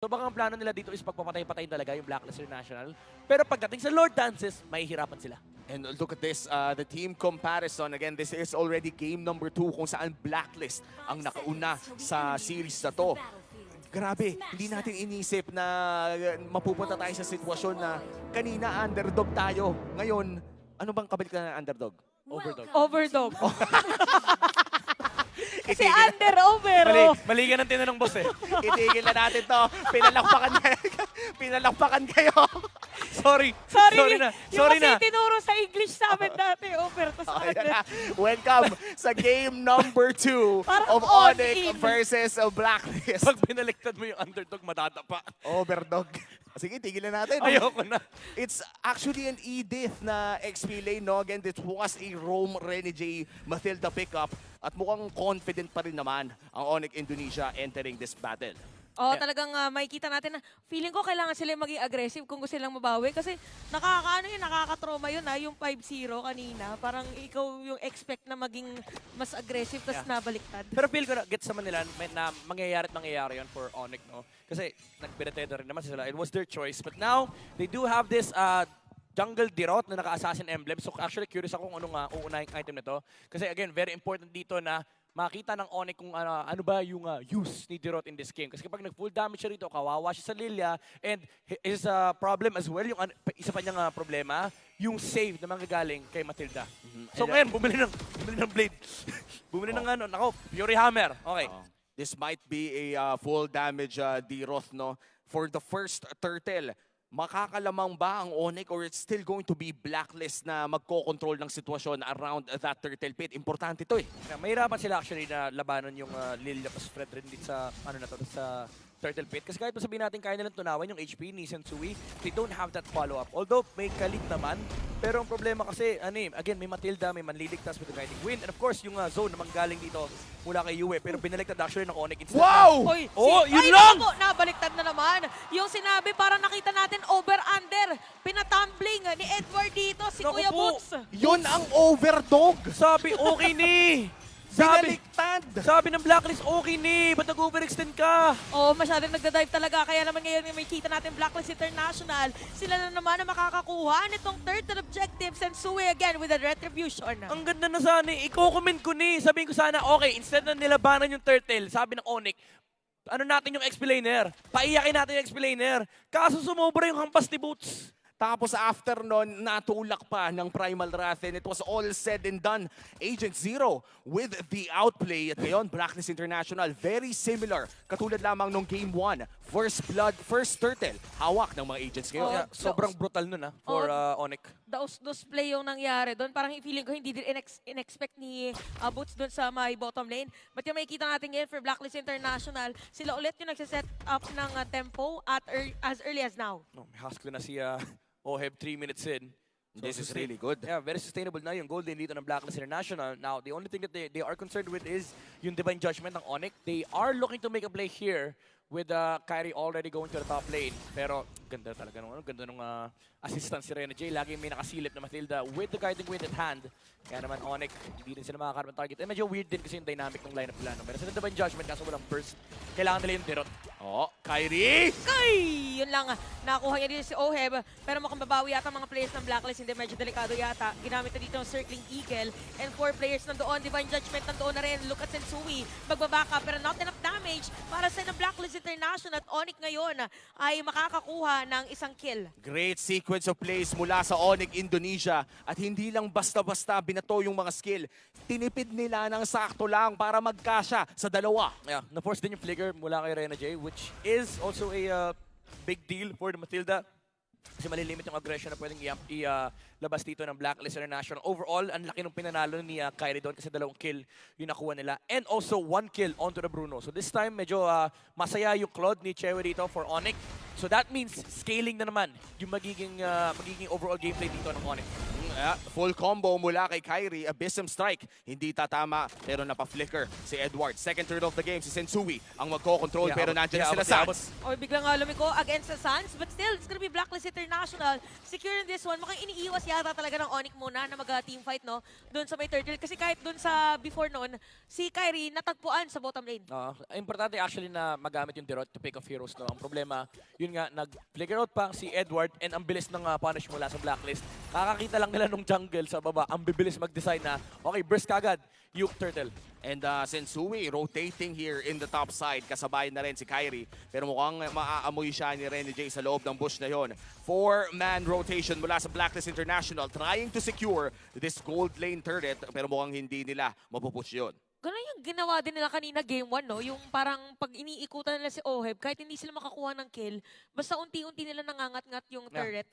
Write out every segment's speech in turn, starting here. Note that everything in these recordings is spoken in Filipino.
So baka ang plano nila dito is pagpapatay-patay talaga yung Blacklist International. Pero pagdating sa Lord Dances, mahihirapan sila. And look at this, the team comparison. Again, this is already game number 2 kung saan Blacklist ang nakauna sa series na to. Grabe, hindi natin inisip na mapupunta tayo sa sitwasyon na kanina underdog tayo. Ngayon, ano bang kabalik na underdog? Overdog. Overdog. Kasi Itigil, under-over. Mali ka ng tinanong boss eh. itigil na natin to. Pinalakpakan kayo. Sorry. Sorry na. Yung Sorry kasi na. tinuro sa English sa amin dati. Over. Tapos Ayan na. Welcome sa game number 2 Parang of on-in. Onyx versus Blacklist. Pag binaliktad mo yung underdog, madadapa. Overdog. Sige, tigilan natin. Ayoko na. It's actually an Edith na XP lane, no? Again, this was a Rome Rene J Mathilda pickup. At mukhang confident pa rin naman ang Onyx Indonesia entering this battle. Oh, Yeah. talagang makikita natin na feeling ko kailangan sila maging aggressive kung gusto silang mabawi kasi nakaka-trauma yun yung 5-0 kanina. Parang ikaw yung expect na maging mas aggressive tapos Yeah. nabaliktad. Pero feel ko na, gets naman nila na mangyayari yun for Onyx, no? Kasi nagpirateda rin naman sila. It was their choice. But now, they do have this jungle Dirot na naka-assassin emblem. So actually curious ako kung anong uunahing item nito. Kasi again, very important dito na makita ng Onyx kung ano ba yung use ni Dirot in this game. Kasi kapag nag-full damage siya rito, kawawa siya sa Lilia. And his problem as well, yung isa pa niyang problema, yung save na manggagaling kay Mathilda. So ngayon, bumili ng blade. Bumili ng Fury Hammer. Okay. This might be a full damage D-Roth, no? For the first turtle, makakalamang ba ang Onyx or it's still going to be Blacklist na magko-control ng sitwasyon around that turtle pit? Importante to eh. Mahirapan sila actually na labanan yung Lilia plus Fred rin dito sa, sa Turtle Pit. Kasi kahit pa sabihin natin kaya nilang tunawan yung HP ni Sensui, they don't have that follow-up. Although may kalit naman, pero ang problema kasi, again, may Matilda, may manliligtas with the Guiding Wind, and of course, yung zone na manggaling dito mula kay Yue, pero binaliktad actually ng Onyx instead. Wow! Oy, yun lang! Naku, nabaliktad na naman. Yung sinabi, parang nakita natin over-under. Pinatumbling ni Edward dito, si Naku Kuya po. Boots. Yun ang overdog! Sabi, okay ni! Binaliktad! Sabi ng Blacklist, okay ni! Ba't nag-overextend ka? Oh, masyadong nagda-dive talaga. Kaya naman ngayon may kita natin Blacklist International. Sila na naman ang makakakuha nitong turtle objective. Sensui again with a retribution. Ang ganda na sana eh. I-comment ko ni. Sabihin ko sana, okay, instead na nilabanan yung turtle, sabi ng Onyx, ano natin yung explainer? Paiyakin natin yung explainer. Kaso sumobra yung hampas ni Boots. Tapos after nun, natulak pa ng Primal Wrath and it was all said and done. Agent Zero with the outplay. At ngayon, Blacklist International, very similar. Katulad lamang nung Game 1. First Blood, First Turtle. Hawak ng mga agents ngayon. Oh, Yeah, sobrang brutal nun for Onyx. Daos-dos play yung nangyari doon. Parang feeling ko hindi din in-expect ni Boots doon sa my bottom lane. But yung makikita natin ngayon for Blacklist International, sila ulit yung nagsiset up ng tempo at as early as now. No, may hustle na si Oheb 3 minutes in. This is really good. Yeah, very sustainable na yung gold lane dito ng Blacklist International. Now, the only thing that they are concerned with is yung Divine Judgment ng Onyx. They are looking to make a play here with Kyrie already going to the top lane. Pero ganda talaga nung assistance si Rena J. Lagi may nakasilip na Mathilda with the Guiding Wind at hand. Kaya naman Onyx, hindi rin sila makakaroon ng target. Medyo weird din kasi yung dynamic ng lineup nila. Pero sa Divine Judgment, kaso walang burst, kailangan nila yung Dirot. Oh, Kyrie! Yun lang, nakuha niya dito si Oheb. Pero mukhang babawi yata mga players ng Blacklist. Hindi, medyo delikado yata. Ginamit na dito ng Circling Eagle. And 4 players nandoon. Divine Judgment nandoon na rin. Look at Sensui. Magbabaka pero not enough damage para sa ng Blacklist International. At Onyx ngayon ay makakakuha ng isang kill. Great sequence of plays mula sa Onyx Indonesia. At hindi lang basta-basta binato yung mga skill. Tinipid nila ng sakto lang para magkasya sa dalawa. Yeah, na-force din yung flicker mula kay Rena J, which is also a big deal for the Mathilda. Kasi malilimit yung aggression na pwedeng ilabas dito ng Blacklist International. Overall, ang laki ng pinanalo ni Kyrie doon kasi 2 kill yung nakuha nila. And also 1 kill onto the Bruno. So this time, medyo masaya yung Claude ni Chewe dito for Onyx. So that means scaling na naman yung magiging overall gameplay dito ng Onyx. Full combo mula kay Kyrie, Abyssum Strike. Hindi tatama pero napa-flicker si Edward. Second turn of the game, si Sensui ang magko-control pero nandiyan na sila Sans. O biglang lumiko against the Suns, but still, it's gonna be Blacklist International. Secure in this one. Mukhang iniiwas yata talaga ng Onyx muna na mag-team fight, no? Doon sa may turtle. Kasi kahit doon sa before noon, si Kyrie natagpuan sa bottom lane. Importante actually na magamit yung Dirot to pick off heroes. No? Ang problema, yun nga, nag-flicker out pa si Edward and ang bilis ng punish mula sa Blacklist. Kakakita lang nila nung jungle sa baba, ang bibilis mag-decide na, okay, burst kagad, yung turtle. And Sensui rotating here in the top side. Kasabay na rin si Kyrie. Pero mukhang maaamoy siya ni Rene J sa loob ng bush na yon. 4-man rotation mula sa Blacklist International trying to secure this gold lane turret. Pero mukhang hindi nila mapupush yun. Ganun yung ginawa din nila kanina game 1, no? Yung parang pag iniikutan nila si Oheb, kahit hindi sila makakuha ng kill, basta unti-unti nila nangangat-ngat yung turret.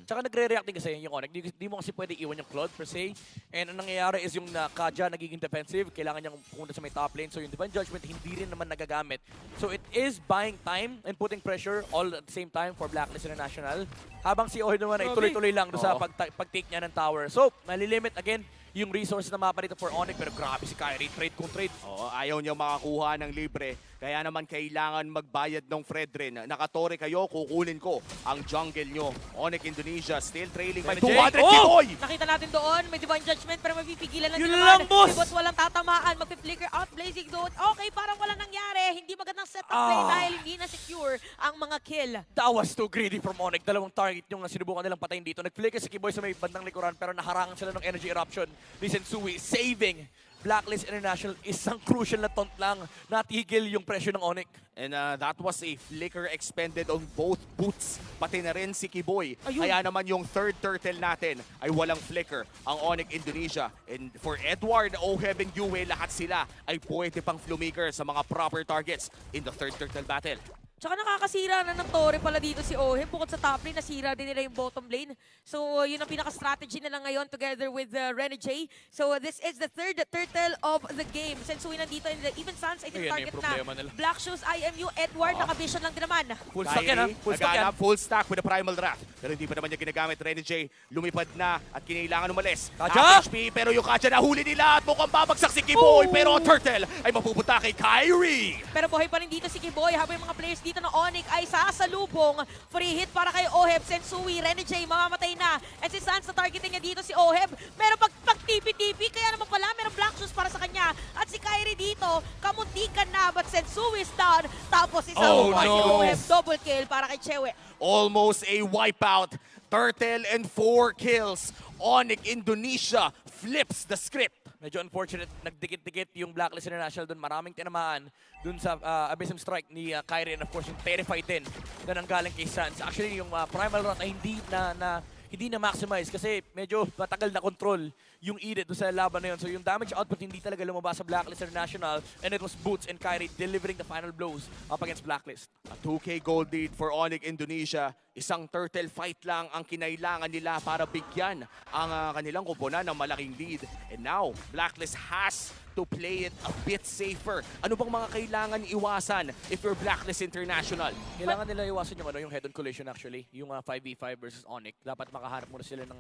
Tsaka nagre-react din kasi yung Onyx. Di mo kasi pwede iwan yung Claude per se. And ang nangyayari is yung Kaja nagiging defensive. Kailangan niyang pumunta sa may top lane. So yung Divine Judgment hindi rin naman nagagamit. So it is buying time and putting pressure all at the same time for Blacklist International. Habang si Oheb naman ay tuloy-tuloy lang doon sa pag-take niya ng tower. So nalilimit again yung resources na mapa dito for Onyx. Pero grabe si Kyrie, trade kung trade. Ayaw niya makakuha ng libre. Kaya naman kailangan magbayad ng Fredrin. Nakatore kayo, kukunin ko ang jungle nyo. Onyx Indonesia still trailing by 200 Kiboy! Nakita natin doon, may Divine Judgment pero mapipigilan lang Yun din lang, naman. boss! Si Boss walang tatamaan, magpi-flicker out, Blazing doon. Okay, parang walang nangyari. Hindi magandang setup play dahil hindi na-secure ang mga kill. That was too greedy from Onyx. Dalawang target yung sinubukan nilang patayin dito. Nag-flicker si Kiboy sa may bandang likuran pero naharangan sila ng energy eruption ni Sensui, saving Blacklist International. Isang crucial na taunt lang. Natigil yung pressure ng Onyx. And that was a flicker expended on both boots. Pati na rin si Kiboy. Ayun. Kaya naman yung third turtle natin ay walang flicker. Ang Onyx Indonesia. And for Edward, Oheb, and Yue, lahat sila ay pwede pang flumaker sa mga proper targets in the third turtle battle. Tsaka nakakasira na ng Torre pala dito si Oheb. Bukod sa top lane, nasira din nila yung bottom lane. So, yun ang pinaka-strategy nila ngayon together with Rene J. So, this is the third turtle of the game. Sensui nandito in the even Suns ay Ayan target yung problema na. nila. Black Shoes, IMU, Edward, naka-vision lang din naman. Full stack yan, ha? Full stack yan. Naghanap full stack with a primal draft. Pero hindi pa naman niya ginagamit. Rene J, lumipad na at kinailangan umalis. Kaja! HP, pero yung Kaja nahuli nila at mukhang babagsak si Kiboy. Pero ang turtle ay mapupunta kay Kyrie. Pero buhay pa rin dito si Kiboy habang yung mga players dito ng Onyx ay sasalubong. Free hit para kay Oheb, Sensui, Rene J, mamamatay na. And si Sans na targeting niya dito si Oheb. Pero pag tipi-tipi, kaya naman pala merong black shoes para sa kanya. At si Kyrie dito, kamuntikan na, but Sensui is down. Tapos isang Oheb, double kill para kay Chewe. Almost a wipeout. Turtle and 4 kills. Onyx Indonesia flips the script. Medyo unfortunate, nagdikit-dikit yung Blacklist International doon. Maraming tinamaan doon sa Abyssum Strike ni Kyrie. And of course, yung Terrified din na nanggaling kay Sans. Actually, yung Primal Rot ay hindi na maximize kasi medyo matagal na control yung edit doon sa laban na yun. So yung damage output hindi talaga lumabas sa Blacklist International, and it was Boots and Kyrie delivering the final blows up against Blacklist. A 2K gold lead for Onyx Indonesia. Isang turtle fight lang ang kinailangan nila para bigyan ang kanilang koponan ng malaking lead. And now, Blacklist has to play it a bit safer. Ano bang mga kailangan iwasan if you're Blacklist International? Kailangan nila iwasan yung head-on collision actually. Yung 5v5 versus Onyx. Dapat makahanap muna sila ng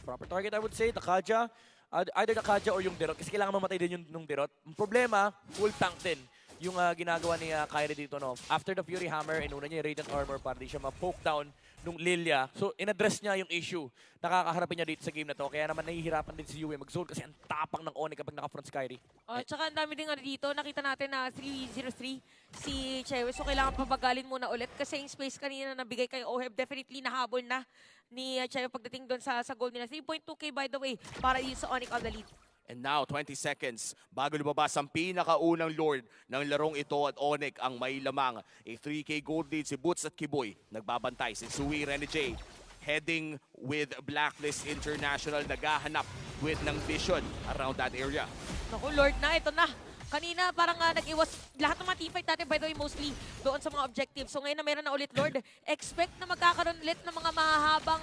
proper target. I would say, the Kaja. Either the Kaja or yung Dirot. Kasi kailangan mamatay din yung Dirot. Ang problema, full tank din yung ginagawa ni Kyrie dito, no? After the Fury Hammer, inuna niya yung Radiant Armor para di siya ma-poke down nung Lilia. So, in-address niya yung issue. Nakakaharapin niya dito sa game na to. Kaya naman nahihirapan din si Yue mag-zone kasi ang tapang ng Onyx kapag naka-front si Kyrie. Tsaka ang dami din dito. Nakita natin na 3-0-3 si Chewe. So, kailangan pabagalin muna ulit kasi yung space kanina na nabigay kay Oheb, definitely nahabol na ni Chewe pagdating doon sa goal nila. 3.2k by the way para yun sa Onyx on the lead. And now, 20 seconds bago lumabas ang pinakaunang Lord ng larong ito at Onyx ang may lamang. A 3K gold lead si Boots at Kiboy. Nagbabantay si Sui, Rene J. Heading with Blacklist International. Naghahanap with ng vision around that area. Naku, Lord na. Ito na. Kanina parang nag-iwas lahat ng mga teamfight natin, by the way, mostly doon sa mga objectives. So ngayon na meron na ulit, Lord, expect na magkakaroon ulit ng mga mahahabang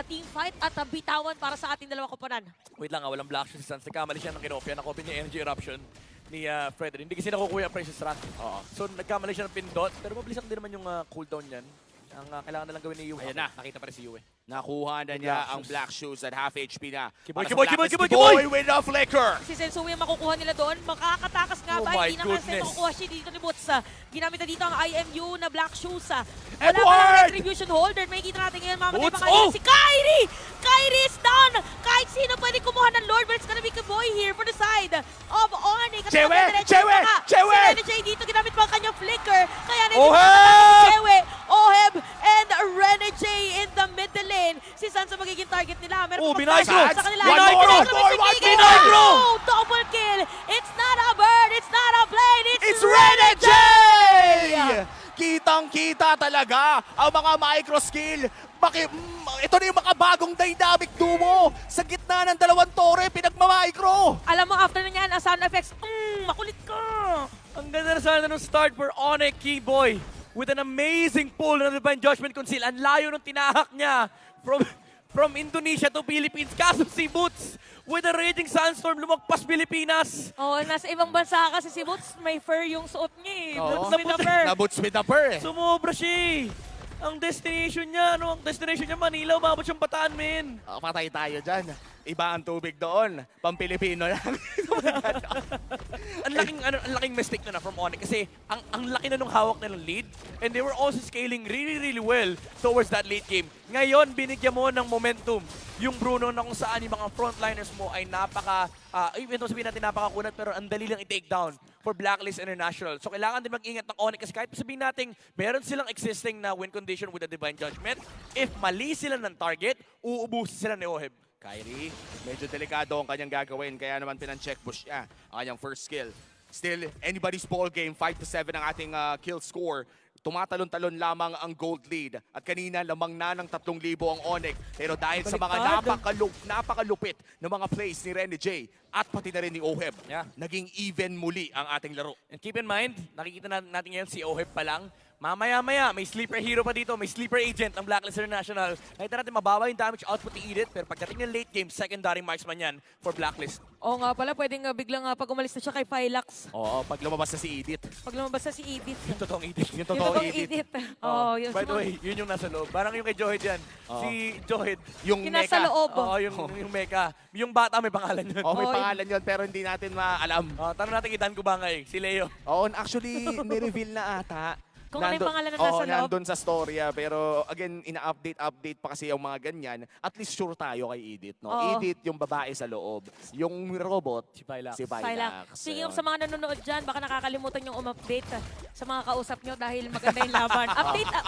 teamfight at bitawan para sa ating dalawang koponan. Wait lang, walang black shoes si Sans. Nagkamali siya ng kinopia. Nakopia niya energy eruption ni Fredrin. Hindi kasi nakukuha ang Precious Wrath. So nagkamali siya ng pindot. Pero mabilis lang din naman yung cooldown niyan. Ang kailangan na lang gawin ni Yue. Ayan na. Nakita pa rin si Yue. Nakuha na niya ang Black Shoes at half HP na. Kiboy, Para sa Kiboy, Blacklist, Kiboy, Kiboy! Kiboy with a flicker! Si Sensui ang makukuha nila doon. Makakatakas nga Oh ba? my Hindi na kasi goodness. makukuha siya dito ni Boots. Ginamit na dito ang IMU na Black Shoes. Wala Edward! pa lang retribution holder. May kita natin ngayon. Mamatay Boots, pa kanina oh! si Kyrie! Kyrie is down! Kahit sino pwede kumuha ng Lord, but it's gonna be Kiboy here for the side of Onyx. Chewe! Chewe! Chewe! Si Renegade dito ginamit pa ang kanyang flicker. Kaya na Oheb! Chewe, Oheb, and Renegade in the middle lane. Si Sansa magiging target nila. Meron Oh, pa Binagro! sa kanila. One more, Binagro one naman more, si one Kiki. Binagro! Oh, double kill! It's not a bird, it's not a blade, It's Renegade! Kitang-kita talaga ang mga micro skill. Ito na yung makabagong dynamic duo. Sa gitna ng dalawang tore, pinagmamicro. Alam mo, after na yan, ang sound effects, makulit ka! Ang ganda na sana ng start for Onyx Keyboy with an amazing pull ng Divine Judgment Conceal. Ang layo ng tinahak niya from Indonesia to Philippines. Kaso si Boots with a Raging Sandstorm lumagpas Pilipinas. Oh, nasa ibang bansa kasi si Boots, may fur yung suot niya eh. Oo. Boots with a fur. Nabuts with the fur eh. Sumobra siya eh. Ang destination niya, ang destination niya Manila, umabot siyang Bataan, men. Patay tayo dyan. Iba ang tubig doon. Pampilipino lang. Ang laking mistake na from Onyx kasi ang laki na nung hawak nilang lead and they were also scaling really well towards that late game. Ngayon, binigyan mo ng momentum yung Bruno na kung saan yung mga frontliners mo ay even though sabihin natin napakakunat pero ang dali lang i-take down for Blacklist International. So kailangan din mag-ingat ng Onyx kasi kahit sabihin natin meron silang existing na win condition with a Divine Judgment, if mali sila ng target, uubusin sila ni Oheb. Kyrie, medyo delikado ang kanyang gagawin kaya naman pinang-check push niya ang kanyang first kill. Still, anybody's ball game, 5-7 ang ating kill score. Tumatalon-talon lamang ang gold lead. At kanina, lamang na ng 3,000 ang Onyx. Pero dahil sa mga napakalupit na mga plays ni Rene J at pati na rin ni Oheb, Yeah. naging even muli ang ating laro. And keep in mind, nakikita natin ngayon si Oheb pa lang. Mamaya-maya, may sleeper hero pa dito, may sleeper agent ng Blacklist International. Nakita natin mababa yung damage output ni Edith, pero pagdating ng late game, secondary marksman yan for Blacklist. Oo nga pala, pwedeng biglang pag umalis na siya kay Phylax. Oo, pag lumabas na si Edith. Pag lumabas na si Edith. Yung totoong Edith. Yung Yung totoo totoong Edith. Edith. Oo, yun. By the way, yun yung nasa loob. Parang yung kay Johed yan. Oo. Si Johed. Yung Yung nasa Mecha. loob. Oo, yung Mecha. Yung bata may pangalan yun. Oh, may Oo, pangalan yun pero hindi natin maalam. Tanong natin kay Dan Kubangay, si Leo. Oo, actually, ni-reveal na ata. Kung ano yung pangalan na nasa Oo, loob. nandun sa storya. Pero again, ina-update pa kasi yung mga ganyan. At least sure tayo kay Edith. No? Oo. Edith, yung babae sa loob. Yung robot, Si Phylax. si Phylax. Phylax. Sige, Ayun. sa mga nanonood dyan, baka nakakalimutan yung update sa mga kausap nyo dahil maganda yung laban.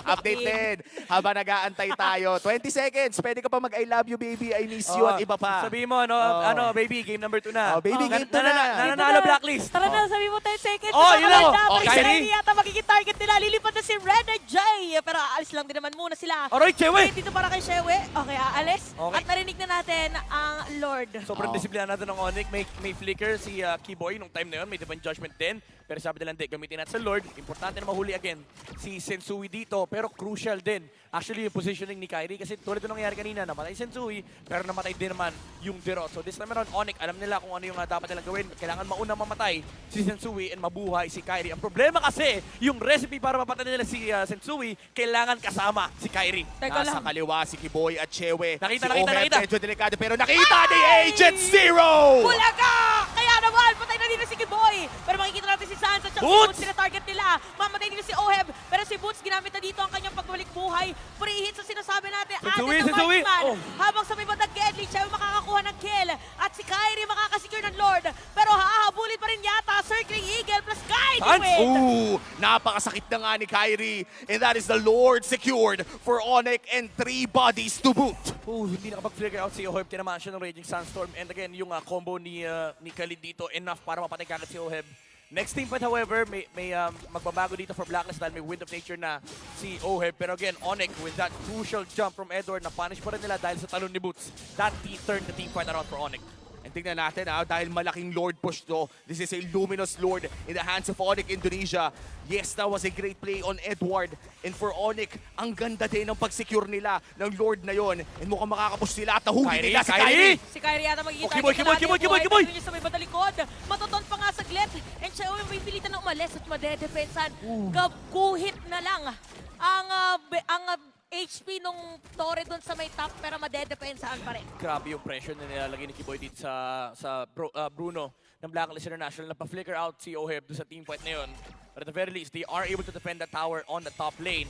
Update din. Habang nag-aantay tayo. 20 seconds. Pwede ka pa mag-I love you, baby. I miss you at iba pa. Sabihin mo, Oo. baby, game number 2 na. Oh, baby, game 2 na. Nananalo Blacklist. Tara na, sabi mo 10 seconds. Oh, yun lang. Oh, Oh, Kyrie. Kyrie yata magiging target nila. Lilipad na si Rene J. Pero aalis lang din naman muna sila. Alright, Chewe! Dito para kay Shewe. Okay, aalis. Okay. At narinig na natin ang Lord. Sobrang Oo. disiplina natin ng Onyx. May flicker si Keyboy nung time na yun. May Divine Judgment din. Pero sabi nila, hindi, gamitin natin sa Lord. Importante na mahuli again si Sensui dito. Pero crucial din. Actually, yung positioning ni Kyrie. Kasi tulad yung nangyari kanina, namatay si Sensui. Pero namatay din naman yung Dirot. So this time around, Onyx, alam nila kung ano yung dapat nilang gawin. Kailangan mauna mamatay si Sensui and mabuhay si Kyrie. Ang problema kasi, yung recipe para mapatay nila si Sensui, kailangan kasama si Kyrie. Teka Nasa lang. kaliwa si Kiboy at Chewe. Nakita, si nakita, Oheb, nakita. medyo delikado pero nakita ni Agent Zero! Bulaga! Kaya naman, patay na dito si Kiboy. Pero makikita natin si Sansa at si Boots! Boots sila target nila. Mamatay dito si Oheb. Pero si Boots ginamit na dito ang kanyang pagbalik buhay. Free hits ang sinasabi natin. Sensui, Atin ang Sensui! marksman. Oh. Habang sa may bandang Gedli, siya yung makakakuha ng kill. At si Kyrie makakasecure ng Lord. Pero hahabulin pa rin yata. Circling Eagle plus Kyrie Sans! win. Ooh, napakasakit na nga ni Kyrie. And that is the Lord secured for Onyx and 3 bodies to boot. Hindi nakapag-figure out si Oheb. Tinamaan siya ng Raging Sandstorm. And again, yung combo ni Khalid dito, enough para mapatay kagad si Oheb. Next team fight, however, may magbabago dito for Blacklist dahil may Wind of Nature na si Oheb. Pero again, Onyx with that crucial jump from Edward na punish pa rin nila dahil sa talon ni Boots. That turned the team fight around for Onyx. And tingnan natin dahil malaking Lord push to. This is a Luminous Lord in the hands of Onyx Indonesia. Yes, that was a great play on Edward. And for Onyx, ang ganda din ng pag-secure nila ng Lord na yon. And mukhang makakapush sila at nahuli Kyrie, nila si Kyrie! Kyrie. Si Kyrie yata magiging Oh, Kiboy, Kiboy, Kiboy, Kiboy, Kiboy! Pagdating niya sa may batalikod. Matuton pa nga saglit. And siya may pilitan na umalis at madedepensan. Guhit na lang ang HP nung Torre dun sa may top pero madedepensahan pa rin. Grabe yung pressure na nilalagay ni Kiboy dito sa Bruno ng Blacklist International na pa-flicker out si Oheb doon sa team fight na yun. But at the very least, they are able to defend the tower on the top lane.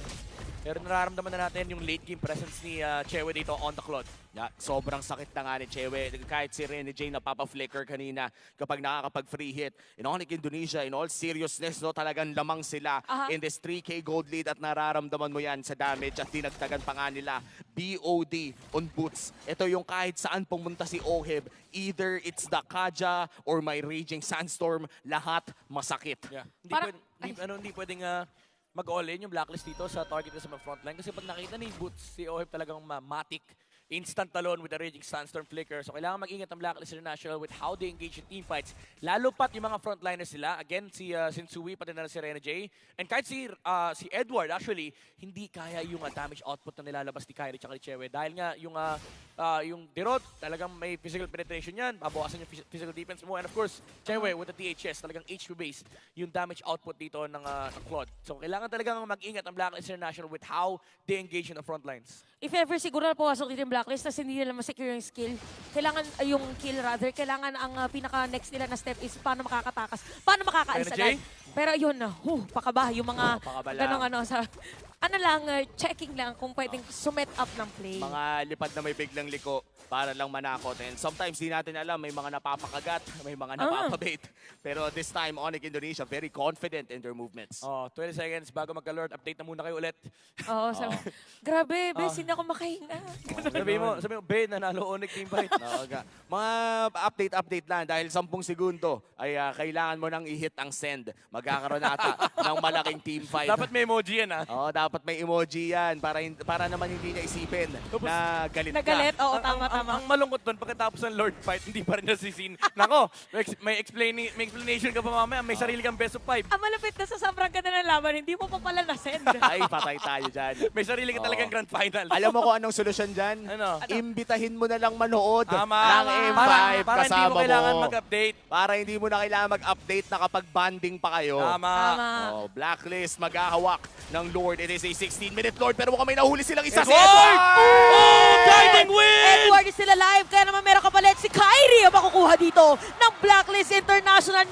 Pero nararamdaman na natin yung late game presence ni Chewe dito on the Claude. Yeah, sobrang sakit na nga ni Chewe. Kahit si Rene J napapa-flicker kanina kapag nakakapag-free hit. In Onyx Indonesia, in all seriousness, no, talagang lamang sila in this 3K gold lead at nararamdaman mo yan sa damage at dinagdagan pa nga nila. BOD on boots. Ito yung kahit saan pumunta si Oheb, either it's the Kaja or my Raging Sandstorm, lahat masakit. Yeah. Hindi pwedeng mag-all-in yung Blacklist dito sa target na sa mga frontline. Kasi pag nakita ni Boots, si Oheb talagang matic. Instant talon with the Raging Sandstorm flicker. So kailangan mag-ingat ang Blacklist International with how they engage in team fights. Lalo pat yung mga frontliners sila. Again, si Sensui, pati na si Rene J. And kahit si Edward, actually, hindi kaya yung damage output na nilalabas ni Kyrie at ni Chewe. Dahil nga yung Dirot, talagang may physical penetration yan. Babawasan yung physical defense mo. And of course, Chewe with the THS, talagang HP-based yung damage output dito ng Claude. So kailangan talagang mag-ingat ang Blacklist International with how they engage in the frontlines. If ever siguro na pumasok dito yung Blacklist tapos hindi nila ma-secure yung skill, kailangan yung kill rather, kailangan ang pinaka-next nila na step is paano makakatakas, paano makakaalis agad. Pero yun, pakaba, yung mga pakaba ganong checking lang kung pwedeng sumet up ng play. Mga lipad na may biglang liko para lang manakot. And sometimes di natin alam, may mga napapakagat, may mga napapabait. Pero this time, Onyx Indonesia, very confident in their movements. 20 seconds bago mag-alert. Update na muna kayo ulit. Oo, grabe, bes, hindi ako makahinga. Sabi mo, Ben, nanalo Onyx team fight. Mga update lang dahil 10 segundo ay kailangan mo nang i-hit ang send. Magkakaroon ata ng malaking team fight. Dapat may emoji yan, Dapat may emoji yan para naman hindi niya isipin na galit ka. Nagalit, oo, tama. Ang malungkot doon, pagkatapos ng Lord fight, hindi pa rin nasisin. Nako, may explanation ka pa mamaya, may sarili kang best of 5. Ang malapit na sa sobrang ganda ng laban, hindi mo pa pala na-send. Ay, patay tayo dyan. May sarili ka talagang grand final. Alam mo kung anong solusyon dyan? Ano? Imbitahin mo na lang manood Tama. ng M5 Para hindi mo kailangan mag-update. Para hindi mo na kailangan mag-update na kapag banding pa kayo. Tama. Blacklist maghahawak ng Lord. It is a 16-minute Lord pero mukhang may nahuli silang isa. Si Edward! Edward! Guiding win! Edward is still alive, kaya naman meron kapalit si Kyrie ang makukuha dito ng Blacklist International.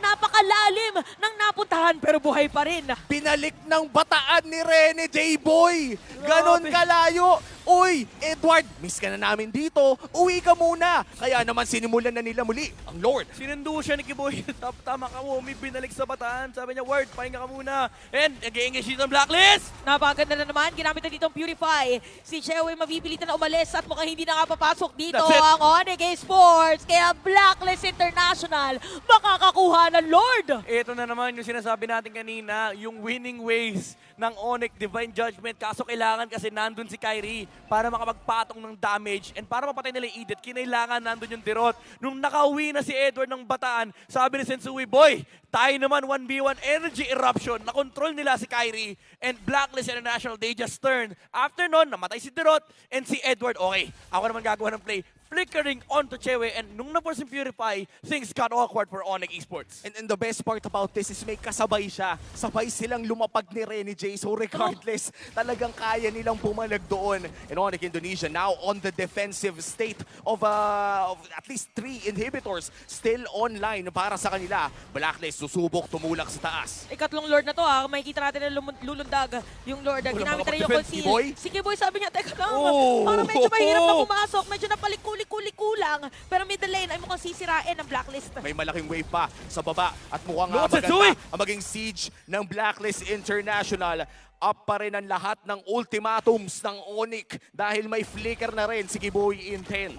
Napakalalim ng napuntahan pero buhay pa rin. Binalik ng bataan ni Rene J. Boy. Ganon kalayo. Uy, Edward, miss ka na namin dito. Uwi ka muna. Kaya naman sinimulan na nila muli ang Lord. Sinundo siya ni Kiboy. Tama ka, Womi. Binalik sa bataan. Sabi niya, Word, pahinga ka muna. And nag-i-engage dito ng Blacklist. Napakaganda na naman. Ginamit na dito ang Purify. Si Chewe mapipilitan na umalis at mukhang hindi na nga papasok dito That's it. ang Onyx Sports. Kaya Blacklist International makakakuha ng Lord. Ito na naman yung sinasabi natin kanina, yung winning ways ng Onyx Divine Judgment. Kaso kailangan kasi nandun si Kyrie para makapagpatong ng damage and para mapatay nila yung Edith, kinailangan nandun yung Dirot. Nung nakauwi na si Edward ng bataan, sabi ni Sensui, boy, tayo naman 1v1 energy eruption. Nakontrol nila si Kyrie and Blacklist International, they just turned. After nun, namatay si Dirot and si Edward, okay, ako naman gagawa ng play. Flickering onto Chewe and nung na-force yung Purify, things got awkward for Onyx Esports. And the best part about this is may kasabay siya. Sabay silang lumapag ni Rene J. So regardless, talagang kaya nilang pumalag doon. And Onyx Indonesia now on the defensive state of at least 3 inhibitors still online para sa kanila. Blacklist susubok tumulak sa taas. Ikatlong Lord na to makikita natin na lulundag yung Lord. Ginamit na rin yung makapag-defense, Kiboy. conceal. Si Kiboy sabi niya, teka lang, Oh! parang medyo mahirap na pumasok, medyo napalik-kulang. Pero middle lane ay mukhang sisirain ng Blacklist. May malaking wave pa sa baba at mukhang Lord maganda Sensui! ang maging siege ng Blacklist International. Up pa rin ang lahat ng ultimatums ng Onyx dahil may flicker na rin si Kiboy in 10.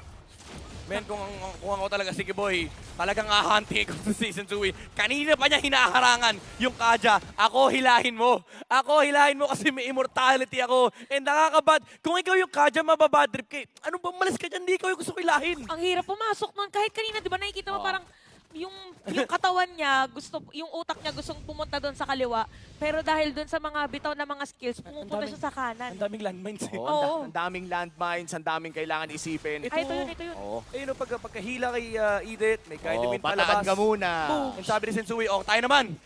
Men, kung ako talaga si Kiboy, talagang ahunting ko sa Season 2. Kanina pa niya hinaharangan yung Kaja. Ako, hilahin mo. Kasi may immortality ako. And nakakabad. Kung ikaw yung Kaja, mababadrip ka. Ano ba, malas ka dyan? Di ikaw yung gusto ko hilahin. Ang hirap pumasok nun. Kahit kanina, di ba nakikita mo parang yung katawan niya, yung utak niya gustong pumunta doon sa kaliwa. Pero dahil doon sa mga bitaw na mga skills, pumupunta siya sa kanan. Ang daming landmines eh. Oo, Oo. ang daming landmines, ang daming kailangan isipin. Ay, ito yun. Oo. Ayun, pagkahila kay Edith, may guiding wind Pataan palabas. ka muna. And sabi ni Sensui, tayo naman.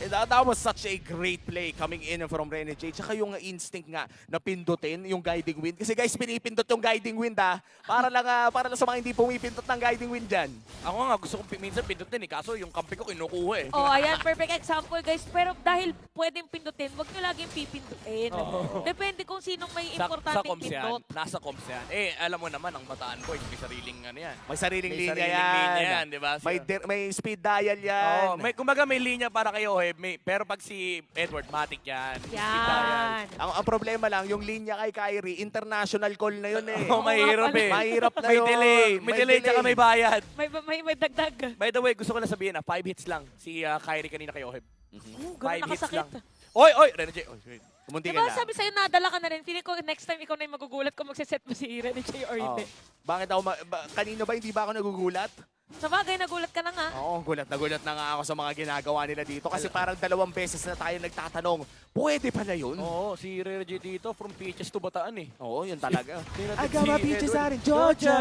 That was such a great play coming in from Rene J. Tsaka yung instinct nga na pindutin yung guiding wind. Kasi guys, pinipindot yung guiding wind para lang sa mga hindi pumipindot ng guiding wind dyan. Ako nga, gusto kong minsan pindutin eh. Kaso yung kampi ko kinukuha eh. Oh, ayan, perfect example, guys. Pero dahil pwedeng pindutin, wag nyo laging pipindutin. Depende kung sinong may Sa importanteng comms yan. pindot. Nasa comms yan. Eh, alam mo naman, ang Bataan Boys, may sariling ano yan. May sariling May linya sariling yan. linya yan, di ba? May speed dial yan. Kumbaga may linya para kayo eh. Pero pag si Edward, matic yan. Yan. Ang problema lang, yung linya kay Kyrie, international call na yun eh. Oh, mahirap eh. Mahirap na May yun. delay. May delay tsaka may bayad. May dagdag. By the way, gusto ko lang sabihin 5 hits lang si Kyrie kanina kay Oheb. Oh, 5 ganun hits nakasakit. lang. Oy, Rene J. Kumunti ka Diba na. sabi sa'yo, nadala ka na rin. Feeling ko next time ikaw na yung magugulat kung magsiset mo si Rene J or Oo. hindi. Bakit ako, kanino ba hindi ba ako nagugulat? Sa bagay, nagulat ka na nga. Oo, gulat na nga ako sa mga ginagawa nila dito kasi parang 2 beses na tayo nagtatanong, pwede pala yun? Oo, si Rene J dito from Peaches to Bataan eh. Oo, yun talaga. Tingnan natin Agama si Beaches Edward. are in Georgia!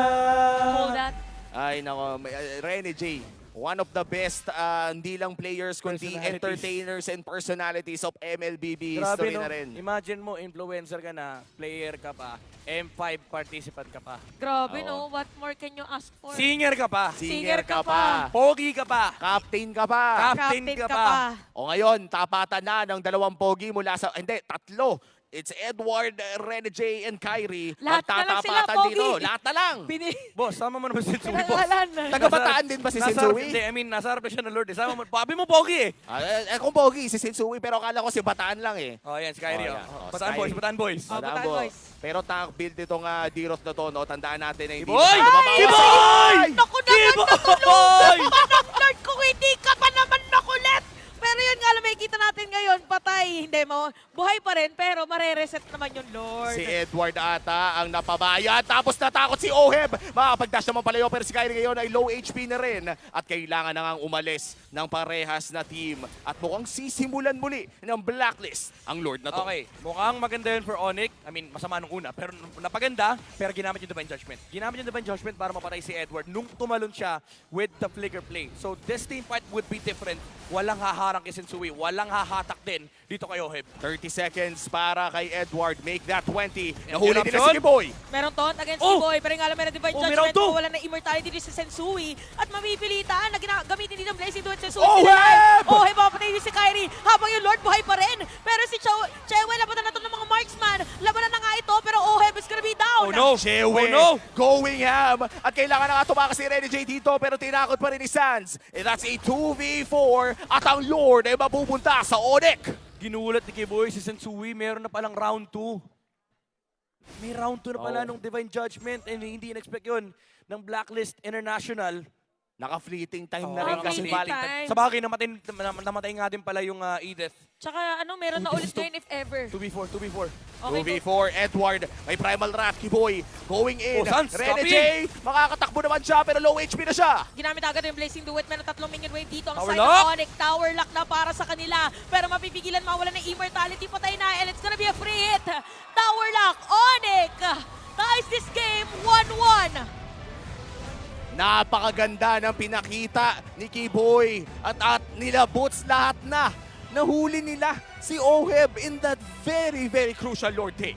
Hold that. Ay, nako, Rene J. One of the best, hindi lang players, kundi Personalities. entertainers and personalities of MLBB Grabe history no, na rin. imagine mo, influencer ka na, player ka pa, M5 participant ka pa. Grabe, Oo. no? What more can you ask for? Singer ka pa, Singer ka pogi ka pa, Captain ka pa. Captain ka pa. O ngayon, tapatan na ng 2 pogi mula sa, hindi, 3. It's Edward, Rene J, and Kyrie. Lahat na lang sila, Magtatapatan pogi. dito. Lahat na lang. Boss, sama mo naman si Sensui, boss. Pinangalan na. Taga-Bataan din ba si Sensui? Hindi, I mean, nasa harap na siya ng Lord. Sama mo, pabi mo pogi eh. Kung pogi, si Sensui, pero akala ko si Bataan lang eh. Oh, yan, si Kyrie. Oh, Oh, yan. Oh, Bataan Sky. Boys, Bataan Boys. Oh, Bataan Malabo. Boys. Pero tank build itong Dirot na to, no? Tandaan natin na hindi Kiboy! na babawas. Kiboy! Naku naman, Kiboy! Lord, kung hindi ka pa naman nakulit! Pero yun nga lang, makikita natin ngayon, patay. Hindi mo, buhay pa rin, pero marereset naman yung Lord. Si Edward ata ang napabaya. Tapos natakot si Oheb. Makapag-dash naman pala yun. Pero si Kyrie ngayon ay low HP na rin. At kailangan na ngang umalis ng parehas na team. At mukhang sisimulan muli ng blacklist ang Lord na to. Okay, mukhang maganda yun for Onyx. I mean, masama nung una, pero napaganda. Pero ginamit yung Divine Judgment. Ginamit yung Divine Judgment para mapatay si Edward nung tumalon siya with the flicker play. So this team fight would be different. Walang haharang kay Sensui. Walang hahatak din dito kay Oheb. 30 seconds para kay Edward. Make that 20. Nahuli din na option. si Kiboy. Meron taunt against Oh! Kiboy, pero nga lang meron Divine Oh, may Judgment, round two. wala na immortality din si Sensui. At mapipilitan na gamitin din ang Blazing Duet Sensui. Oheb! Oheb, mapatay din si Kyrie. Habang yung Lord buhay pa rin. Pero si Chewe, labanan na to ng mga marksman. Labanan na nga ito, pero Oheb is gonna be down. Oh no! Chewe, Oh no! going ham. At kailangan na nga tumakas si Rene J dito pero tinakot pa rin ni Sands. And that's a 2v4 at ang Lord ay mapupunta sa Onyx. Ginulat ni Kiboy si Sensui. Meron na palang round 2. May round 2 na pala Oh. nung Divine Judgment and hindi in-expect yun ng Blacklist International. Naka-fleeting time na Oh, rin kasi fleeting balik. time. Sa bagay, namatay nga din pala yung Edith. Tsaka meron na Oh, ulit this is ngayon if ever. 2v4, 2v4. Okay, 2v4, Edward, may Primal Wrath, Kiboy, going in. Oh, Sans, Rene copy. J, makakatakbo naman siya pero low HP na siya. Ginamit agad yung Blazing Duet. Meron 3 minion wave dito. Ang Tower side lock. ng Onyx. Tower lock na para sa kanila. Pero mapipigilan mawala ng immortality. Patay na. And it's gonna be a free hit. Tower lock. Onyx ties this game 1-1. Napakaganda ng pinakita ni Kiboy at nila Boots lahat na. Nahuli nila si Oheb in that very, very crucial Lord take.